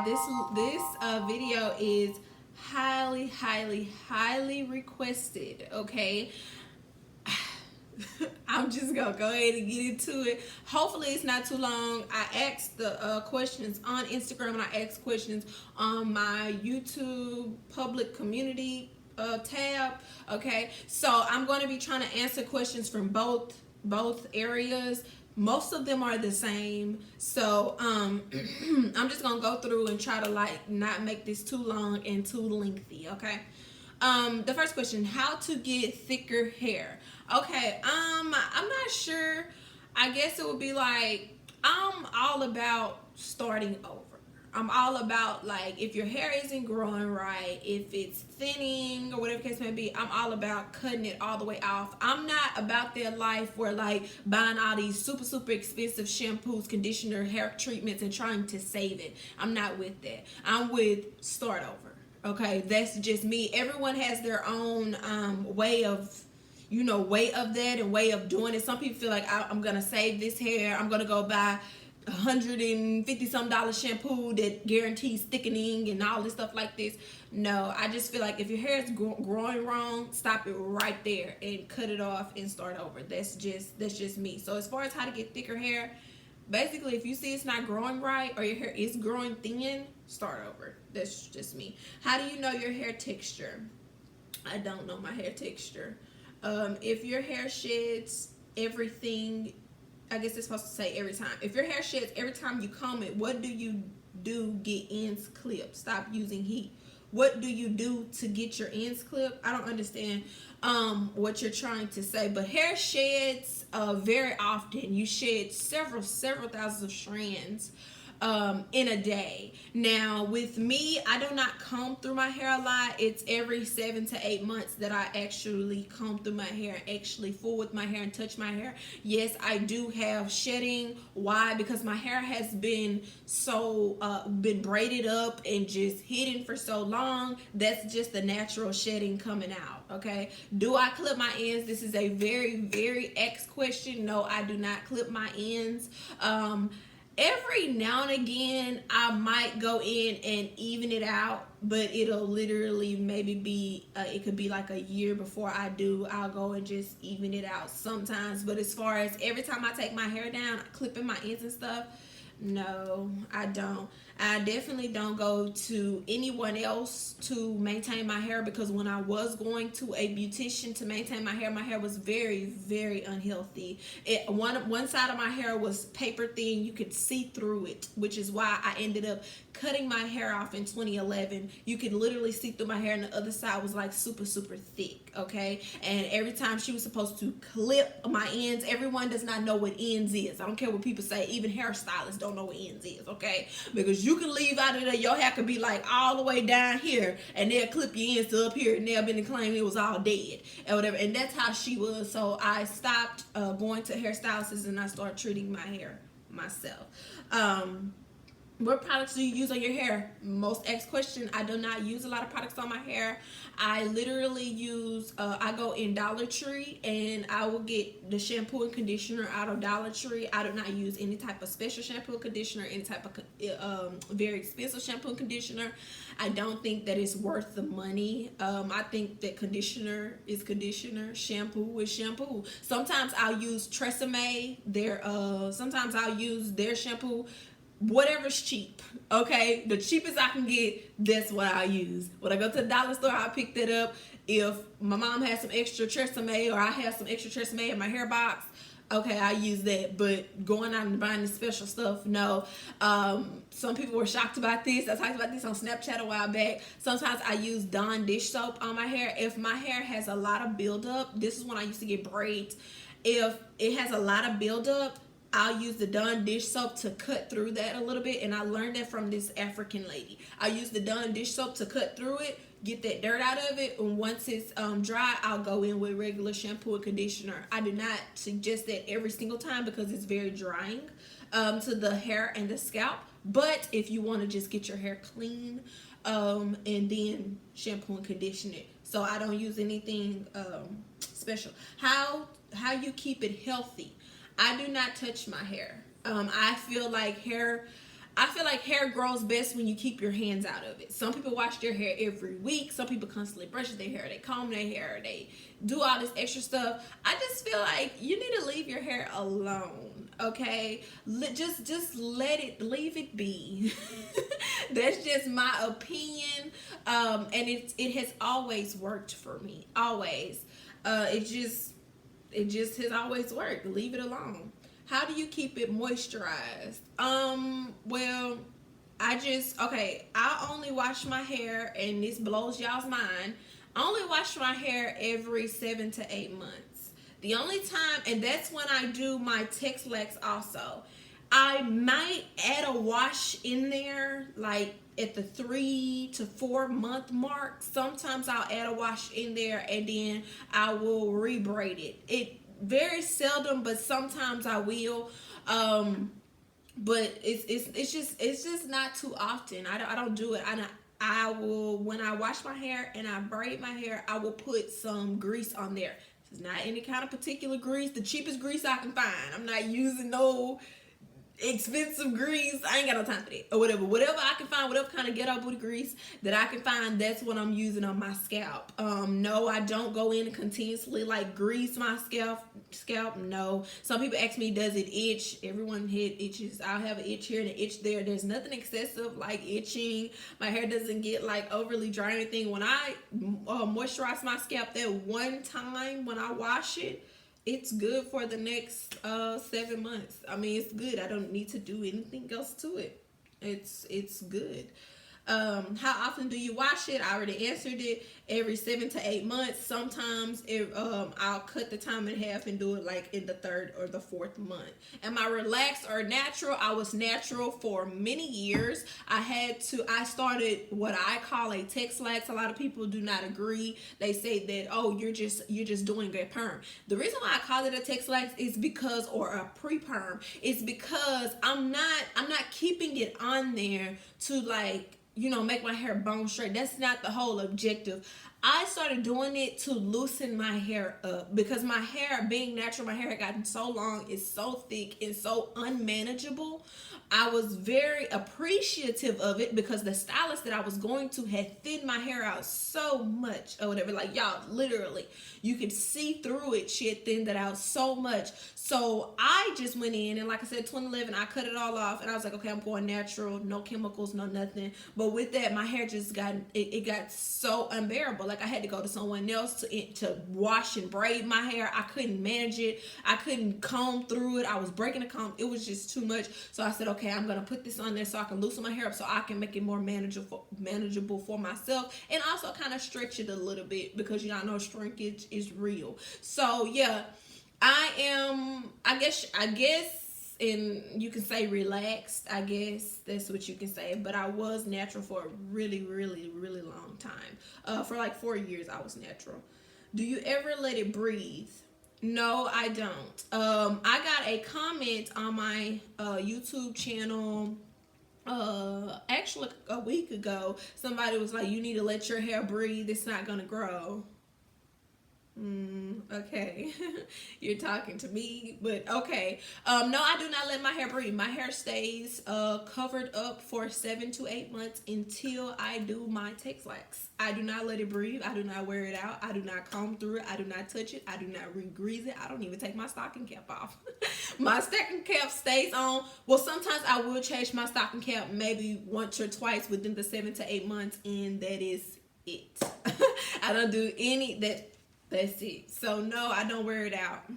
this video is highly requested. Okay, I'm just gonna go ahead and get into it. Hopefully it's not too long. I asked the questions on Instagram, and I asked questions on my YouTube public community tab. Okay, so I'm going to be trying to answer questions from both areas. Most of them are the same, so I'm just gonna go through and try to like not make this too long and too lengthy. Okay. The first question: how to get thicker hair? Okay. I'm not sure. I guess it would be like, I'm all about starting over. I'm all about, like, if your hair isn't growing right, if it's thinning or whatever the case may be, I'm all about cutting it all the way off. I'm not about that life where, like, buying all these super expensive shampoos, conditioner, hair treatments and trying to save it. I'm not with that. I'm with start over. Okay, that's just me. Everyone has their own way of that and way of doing it. Some people feel like, I'm gonna save this hair, I'm gonna go buy $150 shampoo that guarantees thickening and all this stuff like this. No, I just feel like if your hair is growing wrong, stop it right there and cut it off and start over. That's just me. So as far as how to get thicker hair, basically, if you see it's not growing right or your hair is growing thin, start over. That's just me. How do you know your hair texture? I don't know my hair texture. If your hair sheds everything, I guess it's supposed to say every time. If your hair sheds every time you comb it, what do you do get ends clipped? Stop using heat. What do you do to get your ends clipped? I don't understand what you're trying to say, but hair sheds very often. You shed several thousands of strands in a day. Now with me, I do not comb through my hair a lot. It's every 7 to 8 months that I actually comb through my hair, actually fool with my hair and touch my hair. Yes, I do have shedding. Why? Because my hair has been been braided up and just hidden for so long. That's just the natural shedding coming out. Okay, do I clip my ends? This is a very X question. No, I do not clip my ends. Every now and again, I might go in and even it out, but it'll literally maybe be, it could be like a year before I do. I'll go and just even it out sometimes. But as far as every time I take my hair down, clipping my ends and stuff, no, I don't. I definitely don't go to anyone else to maintain my hair, because when I was going to a beautician to maintain my hair was very unhealthy. One side of my hair was paper thin. You could see through it, which is why I ended up cutting my hair off in 2011. You could literally see through my hair, and the other side was like super thick. Okay, and every time she was supposed to clip my ends, everyone does not know what ends is. I don't care what people say. Even hairstylists don't know what ends is. Okay, because you can leave out of there, your hair could be like all the way down here, and they'll clip your ends to up here, and they'll been claiming it was all dead and whatever. And that's how she was. So I stopped going to hairstylists, and I started treating my hair myself. What products do you use on your hair? Most asked question. I do not use a lot of products on my hair. I literally use, I go in Dollar Tree and I will get the shampoo and conditioner out of Dollar Tree. I do not use any type of special shampoo and conditioner, any type of very expensive shampoo and conditioner. I don't think that it's worth the money. I think that conditioner is conditioner, shampoo is shampoo. Sometimes I'll use Tresemme, sometimes I'll use their shampoo. Whatever's cheap, okay? The cheapest I can get, that's what I use. When I go to the dollar store, I pick that up. If my mom has some extra Tresemme or I have some extra Tresemme in my hair box, okay, I use that. But going out and buying the special stuff, no. Some people were shocked about this. I talked about this on Snapchat a while back. Sometimes I use Dawn dish soap on my hair. If my hair has a lot of buildup, this is when I used to get braids. If it has a lot of buildup, I'll use the Dawn dish soap to cut through that a little bit, and I learned that from this African lady. I use the Dawn dish soap to cut through it, get that dirt out of it, and once it's dry, I'll go in with regular shampoo and conditioner. I do not suggest that every single time because it's very drying to the hair and the scalp, but if you want to just get your hair clean and then shampoo and condition it. So I don't use anything special. How you keep it healthy? I do not touch my hair. I feel like hair, I feel like hair grows best when you keep your hands out of it. Some people wash their hair every week. Some people constantly brush their hair. They comb their hair. They do all this extra stuff. I just feel like you need to leave your hair alone. Okay, just leave it be. That's just my opinion. And it has always worked for me. Always. It just has always worked. Leave it alone. How do you keep it moisturized? Well, I only wash my hair, and this blows y'all's mind. I only wash my hair every 7 to 8 months. The only time, and that's when I do my Texlax also. I might add a wash in there, like at the 3 to 4 month mark. Sometimes I'll add a wash in there, and then I will rebraid it. It very seldom, but sometimes I will. But it's just not too often. I don't do it. I will, when I wash my hair and I braid my hair, I will put some grease on there. It's not any kind of particular grease. The cheapest grease I can find. I'm not using no expensive grease. I ain't got no time for that. Or whatever I can find, whatever kind of ghetto booty grease that I can find, that's what I'm using on my scalp. No, I don't go in and continuously like grease my scalp. No. Some people ask me, does it itch? Everyone head itches. I'll have an itch here and an itch there. There's nothing excessive like itching. My hair doesn't get like overly dry or anything. When I moisturize my scalp that one time when I wash it, it's good for the next 7 months. I mean, it's good. I don't need to do anything else to it. It's good. How often do you wash it? I already answered it. Every 7 to 8 months. Sometimes I'll cut the time in half and do it like in the 3rd or the 4th month. Am I relaxed or natural? I was natural for many years. I started what I call a Texlax. A lot of people do not agree. They say that, oh, you're just doing a perm. The reason why I call it a Texlax is because, or a pre-perm, is because I'm not keeping it on there to like, make my hair bone straight. That's not the whole objective. I started doing it to loosen my hair up because my hair, being natural, my hair had gotten so long, it's so thick and so unmanageable. I was very appreciative of it because the stylist that I was going to had thinned my hair out so much or whatever. Like, y'all, literally, you could see through it. She had thinned it out so much. So I just went in and, like I said, 2011, I cut it all off and I was like, okay, I'm going natural, no chemicals, no nothing. But with that, my hair just got so unbearable. Like, I had to go to someone else to wash and braid my hair. I couldn't manage it. I couldn't comb through it. I was breaking the comb. It was just too much. So I said, okay, I'm gonna put this on there so I can loosen my hair up so I can make it more manageable for myself, and also kind of stretch it a little bit because y'all know shrinkage is real. So yeah, I guess, and you can say relaxed. I guess that's what you can say. But I was natural for a really, really, really long time. For like 4 years, I was natural. Do you ever let it breathe? No, I don't. I got a comment on my YouTube channel actually a week ago. Somebody was like, you need to let your hair breathe. It's not going to grow. Okay. You're talking to me, but okay. No, I do not let my hair breathe. My hair stays covered up for 7 to 8 months until I do my Texlax. I do not let it breathe. I do not wear it out. I do not comb through it. I do not touch it. I do not re-grease it. I don't even take my stocking cap off. My stocking cap stays on. Well, sometimes I will change my stocking cap maybe once or twice within the 7 to 8 months, and that is it. I don't do any that. That's it. So no, I don't wear it out.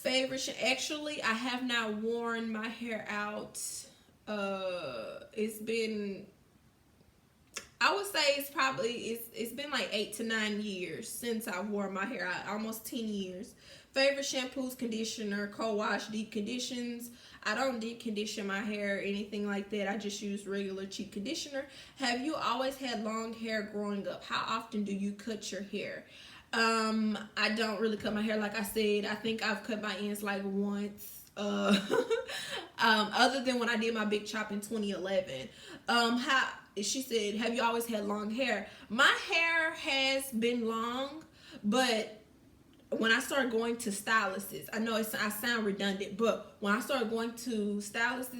Actually, I have not worn my hair out. It's been, I would say it's been like 8 to 9 years since I wore my hair out. Almost 10 years. Favorite shampoos, conditioner, co-wash, deep conditions. I don't deep condition my hair or anything like that. I just use regular cheap conditioner. Have you always had long hair growing up? How often do you cut your hair? I don't really cut my hair. Like I said, I think I've cut my ends like once. Other than when I did my big chop in 2011. She said, have you always had long hair? My hair has been long, but when I started going to stylists, I know I sound redundant, but when I started going to stylists,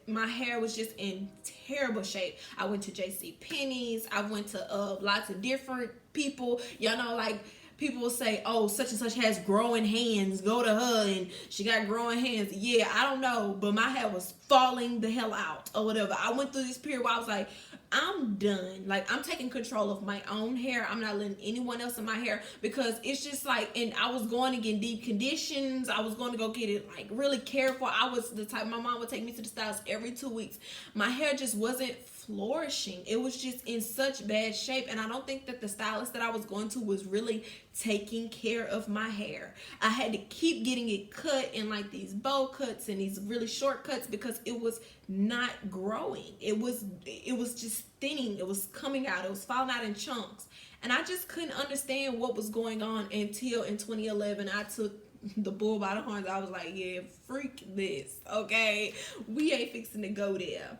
my hair was just in terrible shape. I went to J.C. Penney's. I went to lots of different people. Y'all know, like, people will say, oh, such and such has growing hands. Go to her and she got growing hands. Yeah, I don't know, but my hair was falling the hell out or whatever. I went through this period where I was like, I'm done. Like, I'm taking control of my own hair. I'm not letting anyone else in my hair, because it's just like, and I was going to get deep conditions. I was going to go get it like really careful. I was the type, my mom would take me to the stylist every 2 weeks. My hair just wasn't flourishing. It was just in such bad shape, and I don't think that the stylist that I was going to was really taking care of my hair. I had to keep getting it cut in like these bow cuts and these really short cuts, because it was not growing. It was just thinning. It was coming out. It was falling out in chunks, and I just couldn't understand what was going on until in 2011 I took the bull by the horns. I was like, yeah, freak this, okay? We ain't fixing to go there.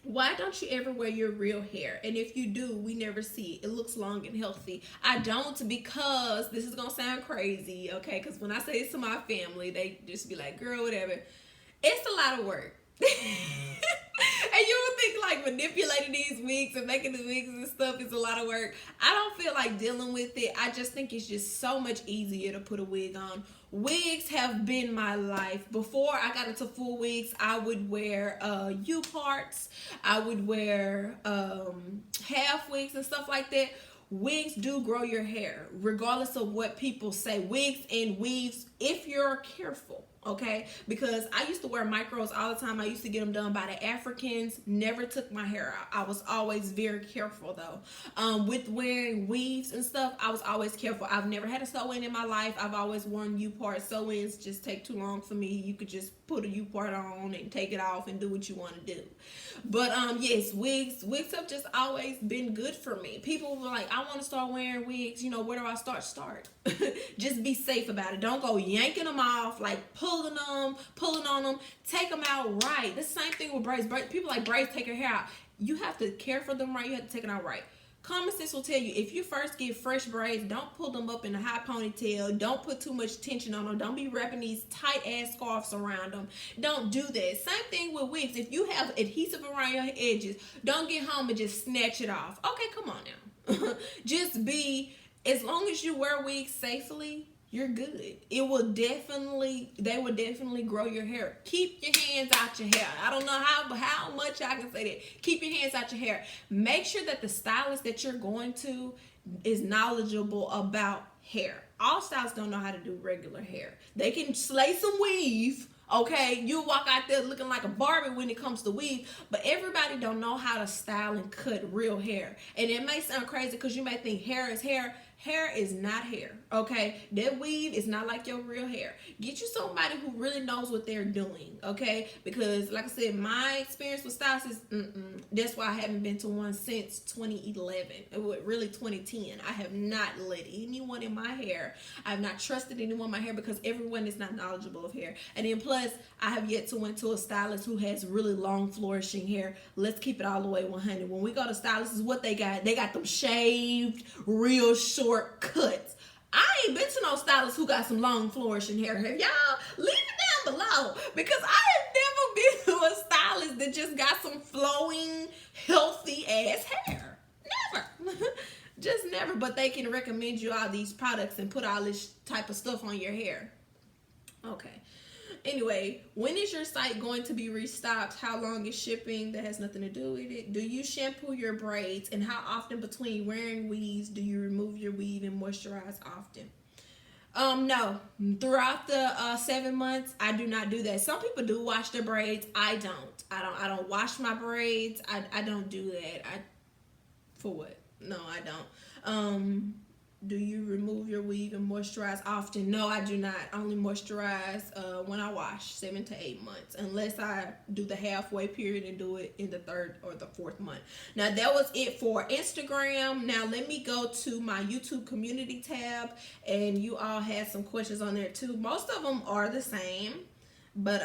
Why don't you ever wear your real hair? And if you do, we never see it. It looks long and healthy. I don't, because this is going to sound crazy, okay? Because when I say this to my family, they just be like, girl, whatever. It's a lot of work. And you would think like manipulating these wigs and making the wigs and stuff is a lot of work. I don't feel like dealing with it. I just think it's just so much easier to put a wig on. Wigs have been my life. Before I got into full wigs, I would wear U-parts. I would wear half wigs and stuff like that. Wigs do grow your hair, regardless of what people say. Wigs and weaves, if you're careful, okay? Because I used to wear micros all the time. I used to get them done by the Africans. Never took my hair out. I was always very careful, though. With wearing weaves and stuff, I was always careful. I've never had a sew-in in my life. I've always worn U-part. Sew-ins just take too long for me. You could just put a U-part on and take it off and do what you want to do. But yes, wigs have just always been good for me. People were like, I want to start wearing wigs. You know, where do I start? Just be safe about it. Don't go yanking them off, like pulling on them. Take them out right. The same thing with braids. People like braids take your hair out. You have to care for them right. You have to take it out right. Common sense will tell you, if you first get fresh braids, don't pull them up in a high ponytail. Don't put too much tension on them. Don't be wrapping these tight ass scarves around them. Don't do that. Same thing with wigs. If you have adhesive around your edges, don't get home and just snatch it off. Okay, come on now. Just be, as long as you wear wigs safely, you're good. They will definitely grow your hair. Keep your hands out your hair. I don't know how much I can say that. Keep your hands out your hair. Make sure that the stylist that you're going to is knowledgeable about hair. All stylists don't know how to do regular hair. They can slay some weave. Okay, you walk out there looking like a Barbie when it comes to weave, but everybody don't know how to style and cut real hair. And it may sound crazy because you may think hair is hair. Hair is not hair, okay? That weave is not like your real hair. Get you somebody who really knows what they're doing, okay? Because, like I said, my experience with stylists is, that's why I haven't been to one since 2011. Really 2010. I have not let anyone in my hair. I have not trusted anyone in my hair because everyone is not knowledgeable of hair. And then plus, I have yet to went to a stylist who has really long, flourishing hair. Let's keep it all the way 100. When we go to stylists, is what they got. They got them shaved, real short cuts. I ain't been to no stylist who got some long flourishing hair. Have y'all? Leave it down below, because I have never been to a stylist that just got some flowing, healthy ass hair. Never. Just never. But they can recommend you all these products and put all this type of stuff on your hair. Okay. Anyway, when is your site going to be restocked? How long is shipping? That has nothing to do with it. Do you shampoo your braids? And how often between wearing weaves do you remove your weave and moisturize often? No. Throughout the 7 months, I do not do that. Some people do wash their braids. I don't. I don't wash my braids. I don't do that. For what? No, I don't. Do you remove your weave and moisturize often? No, I do not. I only moisturize when I wash, 7 to 8 months, unless I do the halfway period and do it in the 3rd or the 4th month. Now, that was it for Instagram. Now, let me go to my YouTube community tab, and you all had some questions on there too. Most of them are the same, but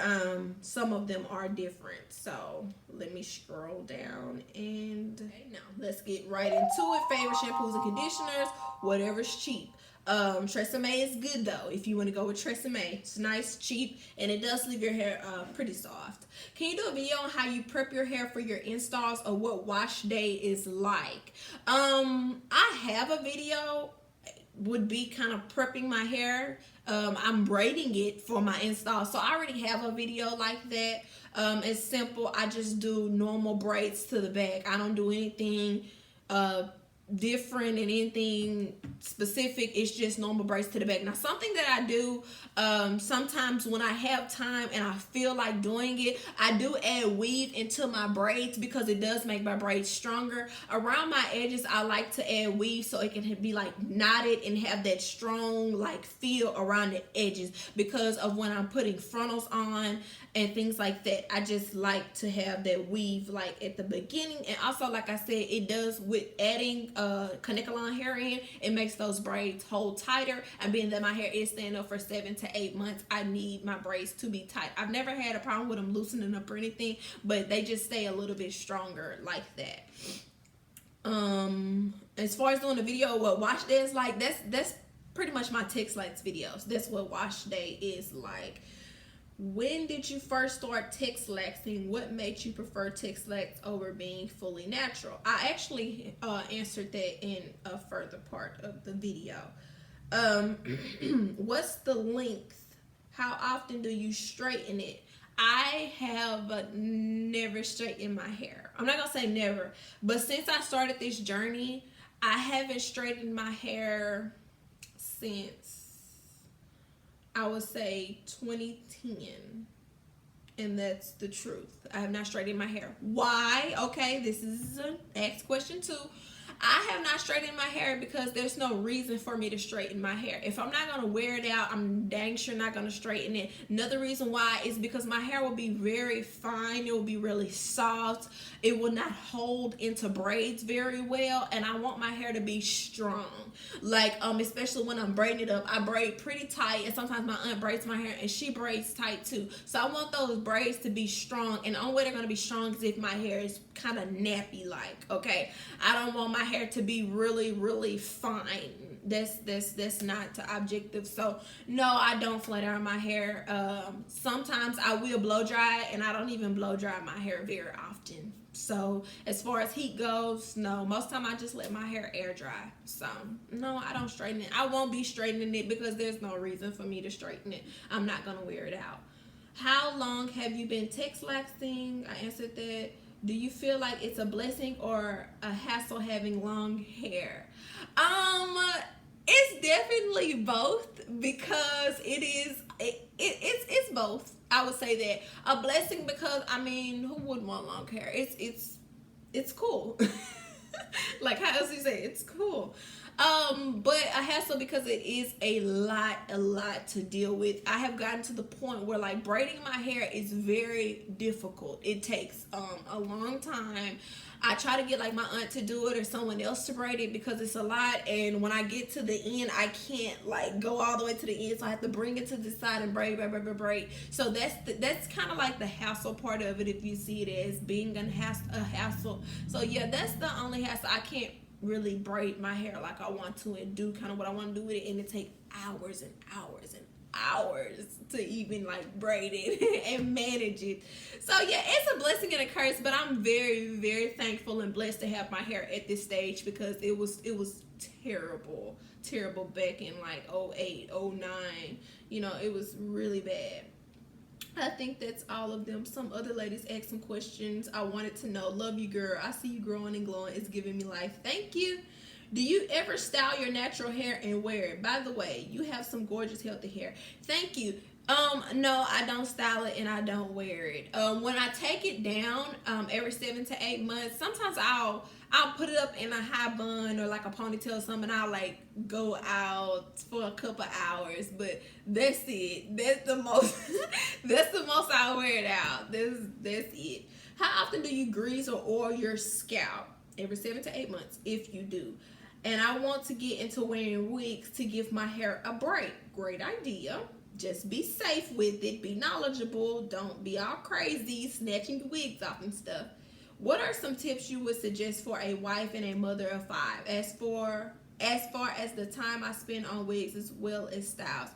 some of them are different. So let me scroll down, and okay, now let's get right into it. Favorite shampoos and conditioners, whatever's cheap. Tresemme is good though if you want to go with Tresemme. It's nice, cheap, and it does leave your hair pretty soft. Can you do a video on how you prep your hair for your installs or what wash day is like? I have a video, would be kind of prepping my hair. I'm braiding it for my install, so I already have a video like that. It's simple. I just do normal braids to the back. I don't do anything different and anything specific. It's just normal braids to the back. Now, something that I do sometimes when I have time and I feel like doing it, I do add weave into my braids because it does make my braids stronger. Around my edges, I like to add weave so it can be like knotted and have that strong like feel around the edges, because of when I'm putting frontals on and things like that. I just like to have that weave like at the beginning. And also, like I said, it does with adding caniculon hair in, it makes those braids hold tighter. And being that my hair is staying up for 7 to 8 months, I need my braids to be tight. I've never had a problem with them loosening up or anything, but they just stay a little bit stronger like that. As far as doing a video what wash day is like, that's pretty much my Texlax videos. That's what wash day is like. When did you first start Texlaxing? What made you prefer Texlax over being fully natural? I actually answered that in a further part of the video. What's the length? How often do you straighten it? I have never straightened my hair. I'm not gonna say never, but since I started this journey, I haven't straightened my hair since, I would say, 2010. And that's the truth. I have not straightened my hair. Why? Okay, this is an asked question too. I have not straightened my hair because there's no reason for me to straighten my hair. If I'm not going to wear it out, I'm dang sure not going to straighten it. Another reason why is because my hair will be very fine. It will be really soft. It will not hold into braids very well. And I want my hair to be strong. Like, especially when I'm braiding it up, I braid pretty tight. And sometimes my aunt braids my hair and she braids tight too. So I want those braids to be strong. And the only way they're going to be strong is if my hair is kind of nappy like, okay? I don't want my hair to be really, really fine. That's not the objective. So no, I don't flat iron my hair. Sometimes I will blow dry it, and I don't even blow dry my hair very often. So as far as heat goes, no, most time I just let my hair air dry. So no, I don't straighten it. I won't be straightening it because there's no reason for me to straighten it. I'm not gonna wear it out. How long have you been Texlaxing? I answered that. Do you feel like it's a blessing or a hassle having long hair? It's definitely both, because it's both. I would say that. A blessing because, I mean, who wouldn't want long hair? It's cool. Like, how else do you say it? It's cool. But a hassle because it is a lot to deal with. I have gotten to the point where like braiding my hair is very difficult. It takes a long time. I try to get like my aunt to do it or someone else to braid it because it's a lot, and when I get to the end I can't like go all the way to the end, so I have to bring it to the side and braid. So that's kind of like the hassle part of it, if you see it as being a hassle. So yeah, that's the only hassle. I can't really braid my hair like I want to and do kind of what I want to do with it, and it takes hours and hours and hours to even like braid it and manage it. So yeah, it's a blessing and a curse, but I'm very thankful and blessed to have my hair at this stage, because it was terrible back in like 08, 09. You know, it was really bad. I think that's all of them. Some other ladies asked some questions. I wanted to know. Love you, girl. I see you growing and glowing. It's giving me life. Thank you. Do you ever style your natural hair and wear it? By the way, you have some gorgeous, healthy hair. Thank you. No, I don't style it and I don't wear it. When I take it down, every 7 to 8 months, sometimes I'll put it up in a high bun or like a ponytail or something. I'll like go out for a couple hours, but that's it. That's the most. That's the most I wear it out. That's it. How often do you grease or oil your scalp? Every 7 to 8 months, if you do. And I want to get into wearing wigs to give my hair a break. Great idea. Just be safe with it. Be knowledgeable. Don't be all crazy snatching the wigs off and stuff. What are some tips you would suggest for a wife and a mother of 5? As for as far as the time I spend on wigs as well as styles.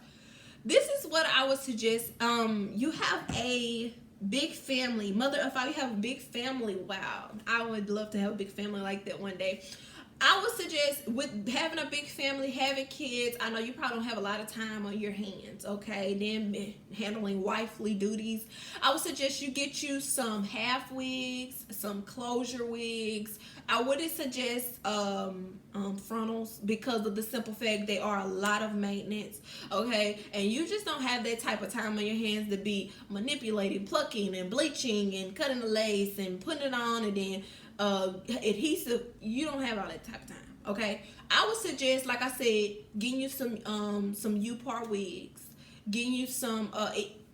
This is what I would suggest. You have a big family, mother of five. You have a big family. Wow, I would love to have a big family like that one day. I would suggest, with having a big family, having kids, I know you probably don't have a lot of time on your hands, okay? Then handling wifely duties. I would suggest you get you some half wigs, some closure wigs. I wouldn't suggest frontals, because of the simple fact they are a lot of maintenance, okay? And you just don't have that type of time on your hands to be manipulating, plucking, and bleaching, and cutting the lace, and putting it on, and then adhesive. You don't have all that type of time, okay? I would suggest, like I said, getting you some U-part wigs, getting you some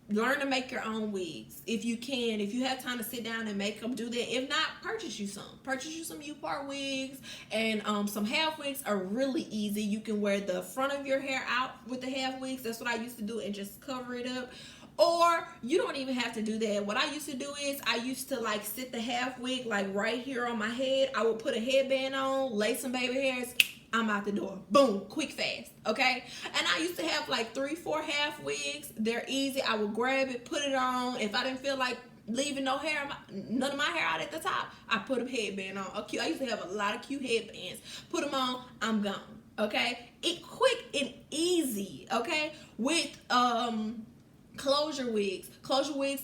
learn to make your own wigs if you can. If you have time to sit down and make them, do that. If not, purchase you some U-part wigs. And some half wigs are really easy. You can wear the front of your hair out with the half wigs. That's what I used to do, and just cover it up. Or you don't even have to do that. What I used to do is, I used to like sit the half wig like right here on my head. I would put a headband on, lay some baby hairs, I'm out the door. Boom, quick, fast, okay? And I used to have like 3-4 half wigs. They're easy. I would grab it, put it on. If I didn't feel like leaving none of my hair out at the top, I put a headband on. Okay, I used to have a lot of cute headbands. Put them on, I'm gone, okay? It quick and easy, okay? With closure wigs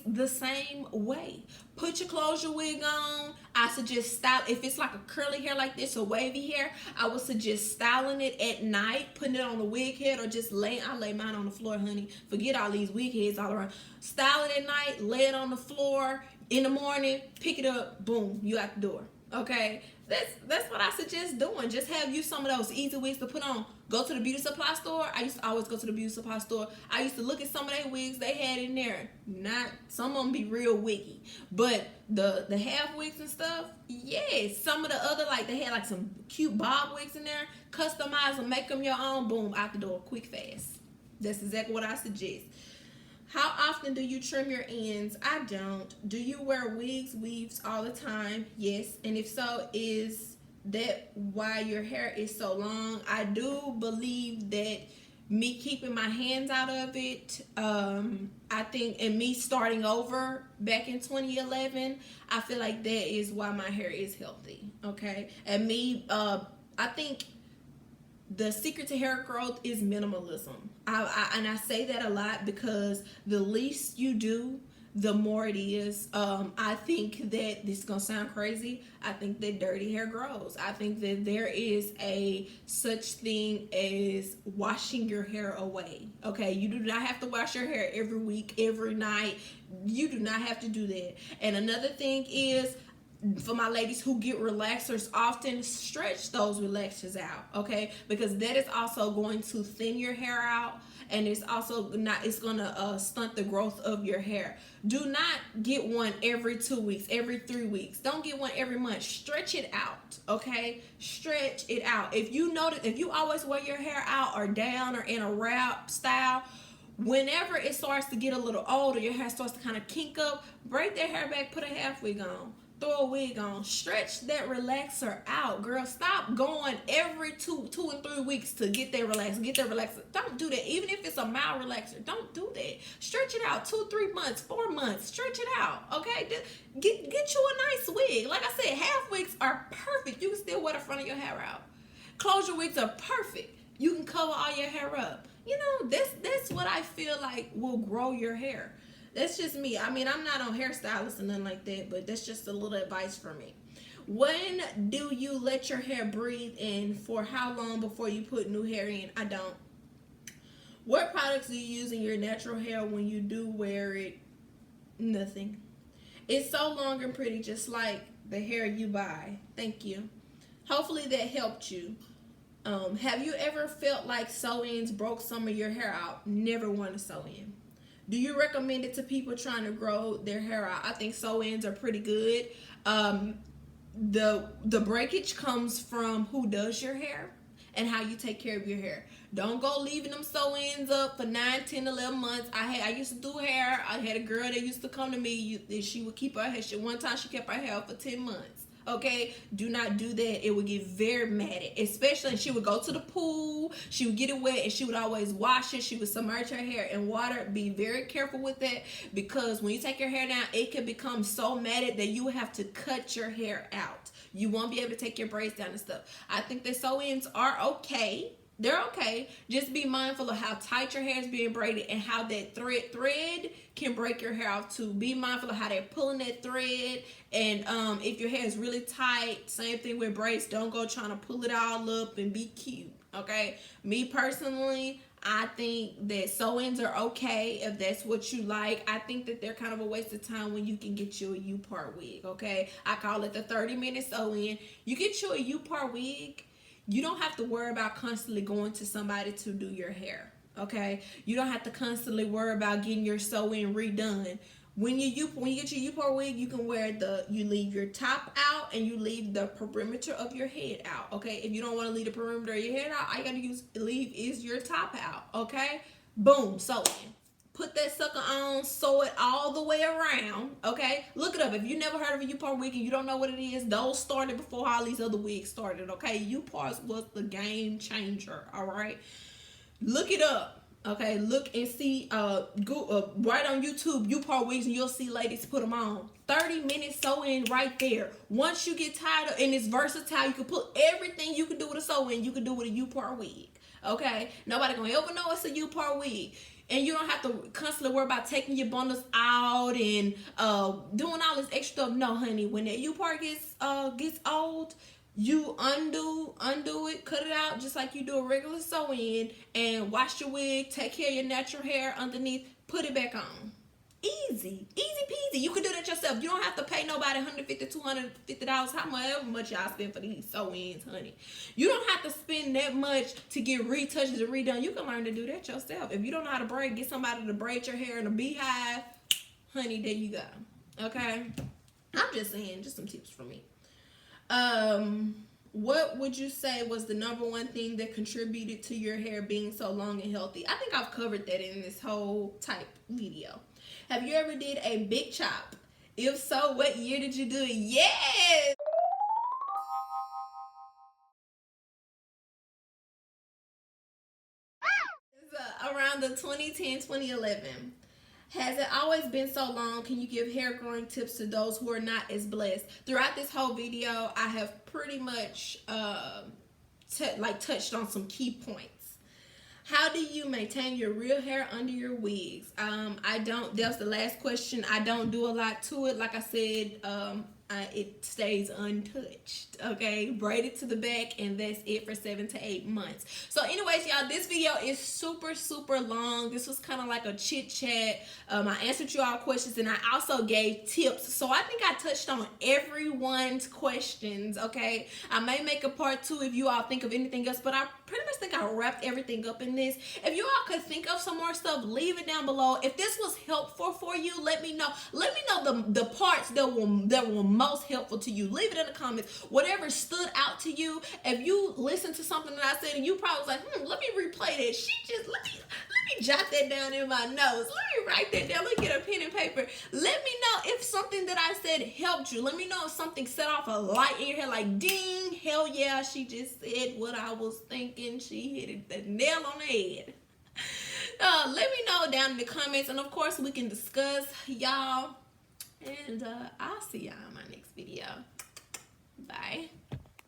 the same way. Put your closure wig on. I suggest style, if it's like a curly hair like this or wavy hair, I would suggest styling it at night, putting it on the wig head, or just I lay mine on the floor, honey. Forget all these wig heads all around. Style it at night, lay it on the floor. In the morning, pick it up, boom, you out the door. Okay, that's what I suggest doing. Just have you some of those easy wigs to put on. Go to the beauty supply store. I used to always go to the beauty supply store. I used to look at some of their wigs they had in there. Not some of them be real wiggy, but the half wigs and stuff, yes. Some of the other, like, they had like some cute bob wigs in there. Customize them, make them your own. Boom, out the door, quick, fast. That's exactly what I suggest. How often do you trim your ends? I don't. Do you wear wigs, weaves all the time? Yes. And if so, is that why your hair is so long? I do believe that me keeping my hands out of it, I think, and me starting over back in 2011, I feel like that is why my hair is healthy, okay? And me, I think the secret to hair growth is minimalism. And I say that a lot because the least you do, the more it is. I think that this is gonna sound crazy. I think that dirty hair grows. I think that there is a such thing as washing your hair away. Okay, you do not have to wash your hair every week, every night. You do not have to do that. And another thing is, for my ladies who get relaxers often, stretch those relaxers out, okay? Because that is also going to thin your hair out, and it's also not, it's gonna stunt the growth of your hair. Do not get one every 2 weeks, every 3 weeks. Don't get one every month. Stretch it out, okay? Stretch it out. If you notice, if you always wear your hair out or down or in a wrap style, whenever it starts to get a little older, your hair starts to kind of kink up, break that hair back, put a half wig on. Throw a wig on. Stretch that relaxer out, girl. Stop going every 2 and 3 weeks to get that relaxer. Don't do that. Even if it's a mild relaxer, don't do that. Stretch it out 2, 3 months, 4 months. Stretch it out, okay? Get you a nice wig. Like I said, half wigs are perfect. You can still wear the front of your hair out. Closure wigs are perfect. You can cover all your hair up. You know, that's what I feel like will grow your hair. That's just me. I mean, I'm not on hairstylist and nothing like that, but that's just a little advice for me. When do you let your hair breathe, and for how long before you put new hair in? I don't. What products do you use in your natural hair when you do wear it? Nothing. It's so long and pretty, just like the hair you buy. Thank you. Hopefully that helped you. Have you ever felt like sew-ins broke some of your hair out? Never want to sew in. Do you recommend it to people trying to grow their hair out? I think sew-ins are pretty good. The breakage comes from who does your hair and how you take care of your hair. Don't go leaving them sew-ins up for 9, 10, 11 months. I used to do hair. I had a girl that used to come to me. She would keep her hair. One time she kept her hair up for 10 months. Okay, do not do that. It would get very mad at, especially she would go to the pool, she would get it wet, and she would always wash it. She would submerge her hair in water. Be very careful with that, because when you take your hair down, it can become so matted that you have to cut your hair out. You won't be able to take your braids down and stuff. I think that sew-ins are okay. They're okay. Just be mindful of how tight your hair is being braided and how that thread can break your hair off too. Be mindful of how they're pulling that thread. And if your hair is really tight, same thing with braids. Don't go trying to pull it all up and be cute. Okay? Me personally, I think that sew-ins are okay if that's what you like. I think that they're kind of a waste of time when you can get you a U-part wig. Okay? I call it the 30-minute sew-in. You get you a U-part wig, you don't have to worry about constantly going to somebody to do your hair. Okay, you don't have to constantly worry about getting your sew-in redone. When you get your U-part wig, you can wear you leave your top out and you leave the perimeter of your head out. Okay, if you don't want to leave the perimeter of your head out, all you gotta leave is your top out. Okay, boom, sew-in. Put that sucker on, sew it all the way around. Okay, look it up. If you never heard of a U-part wig and you don't know what it is, those started before all these other wigs started. Okay, U-parts was the game changer. All right, look it up. Okay, look and see. Go right on YouTube, U-part wigs, and you'll see ladies put them on. 30 minutes sew-in right there. Once you get tired of, and it's versatile, you can put everything you can do with a sew-in, you can do with a U-part wig. Okay, nobody gonna ever know it's a U-part wig. And you don't have to constantly worry about taking your bundles out and doing all this extra stuff. No, honey, when that U-part gets old, you undo it, cut it out just like you do a regular sew-in, and wash your wig, take care of your natural hair underneath, put it back on. Easy peasy. You can do that yourself. You don't have to pay nobody $150, $250, however much y'all spend for these sew-ins, honey. You don't have to spend that much to get retouches and redone. You can learn to do that yourself. If you don't know how to braid, get somebody to braid your hair in a beehive, honey, there you go. Okay, I'm just saying, just some tips for me. What would you say was the number one thing that contributed to your hair being so long and healthy? I think I've covered that in this whole type video. Have you ever did a big chop? If so, what year did you do it? Yes! Around the 2010-2011. Has it always been so long? Can you give hair growing tips to those who are not as blessed? Throughout this whole video, I have pretty much touched on some key points. How do you maintain your real hair under your wigs? I don't. That was the last question. I don't do a lot to it. Like I said, it stays untouched. Okay, braided to the back, and that's it for 7 to 8 months. So anyways, y'all, this video is super long. This was kind of like a chit chat. I answered you all questions, and I also gave tips. So I think I touched on everyone's questions. Okay, I may make a part 2 if you all think of anything else, but I pretty much think I wrapped everything up in this. If you all could think of some more stuff, leave it down below. If this was helpful for you, let me know. Let me know the parts that were most helpful to you. Leave it in the comments. Whatever stood out to you. If you listened to something that I said and you probably was like, let me replay that. Let me jot that down in my notes. Let me write that down. Let me get a pen and paper. Let me know if something that I said helped you. Let me know if something set off a light in your head, like ding, hell yeah, she just said what I was thinking. She hit it the nail on the head. Let me know down in the comments, and of course we can discuss, y'all. And I'll see y'all in my next video. Bye.